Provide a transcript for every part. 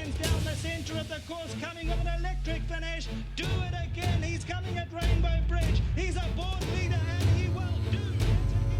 lines down the centre of the course, coming with an electric finish. Do it again. He's coming at Rainbow Bridge. He's a board leader and he will do it again.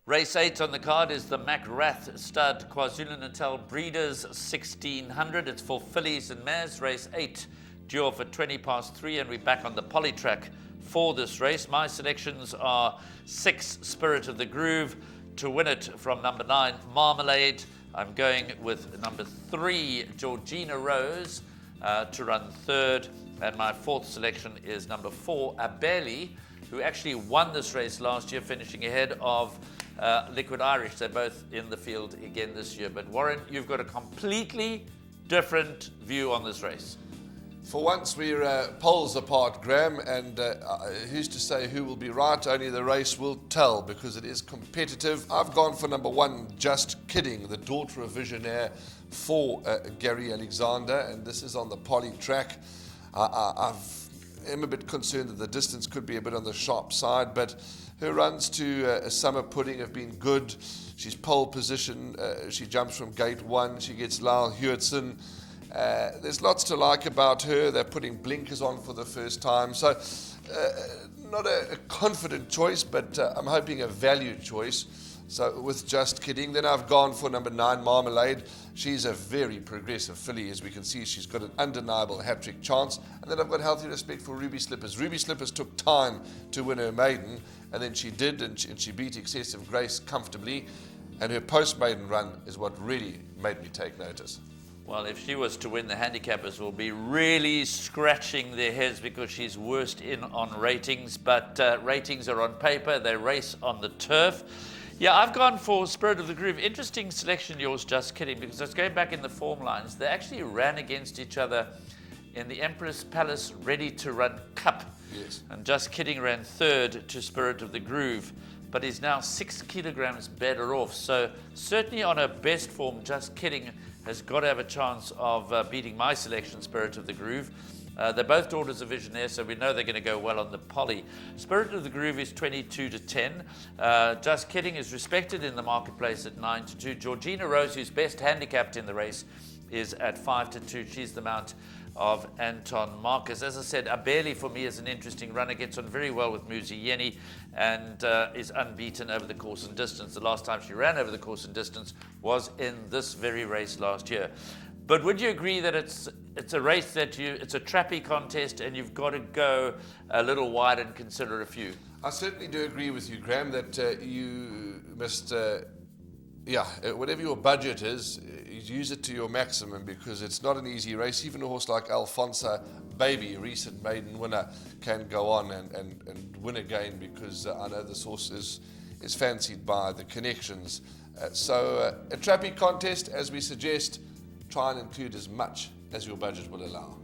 Race 8 on the card is the MacRath Stud KwaZulu-Natal Breeders 1600. It's for fillies and mares. Race 8 due off at 3:20, and we're back on the poly track for this race. My selections are 6 Spirit of the Groove to win it from number 9 Marmalade. I'm going with number 3 Georgina Rose to run third, and my 4th selection is number 4 Abeli, who actually won this race last year, finishing ahead of Liquid Irish. They're both in the field again this year. But Warren, you've got a completely different view on this race. For once, we're poles apart, Graham, and who's to say who will be right? Only the race will tell, because it is competitive. I've gone for number 1, Just Kidding, the daughter of Visionaire for Gary Alexander, and this is on the poly track. I'm a bit concerned that the distance could be a bit on the sharp side, but her runs to Summer Pudding have been good. She's pole position. She jumps from gate 1. She gets Lyle Hewitson. There's lots to like about her. They're putting blinkers on for the first time. So not a confident choice, but I'm hoping a value choice. So with Just Kidding. Then I've gone for number 9 Marmalade. She's a very progressive filly. As we can see, she's got an undeniable hat-trick chance. And then I've got healthy respect for Ruby Slippers. Ruby Slippers took time to win her maiden, and then she did, and she beat Excessive Grace comfortably. And her post-maiden run is what really made me take notice. Well, if she was to win, the handicappers will be really scratching their heads, because she's worst in on ratings. But ratings are on paper. They race on the turf. Yeah, I've gone for Spirit of the Groove. Interesting selection, yours, Just Kidding, because I was going back in the form lines. They actually ran against each other in the Empress Palace Ready to Run Cup. Yes. And Just Kidding ran third to Spirit of the Groove, but is now 6 kilograms better off. So certainly on her best form, Just Kidding has got to have a chance of beating my selection, Spirit of the Groove. They're both daughters of Visionaire, so we know they're going to go well on the poly. Spirit of the Groove is 22-10. Just Kidding is respected in the marketplace at 9-2. Georgina Rose, who's best handicapped in the race, is at 5-2. She's the mount of Anton Marcus. As I said, Abeli for me is an interesting runner, gets on very well with Muzi Yeni, and is unbeaten over the course and distance. The last time she ran over the course and distance was in this very race last year. But would you agree that it's a race that it's a trappy contest, and you've got to go a little wide and consider a few? I certainly do agree with you, Graham, that you must, whatever your budget is, use it to your maximum, because it's not an easy race. Even a horse like Alfonso Baby, a recent maiden winner, can go on and win again, because I know this horse is fancied by the connections. So a trappy contest, as we suggest. Try and include as much as your budget will allow.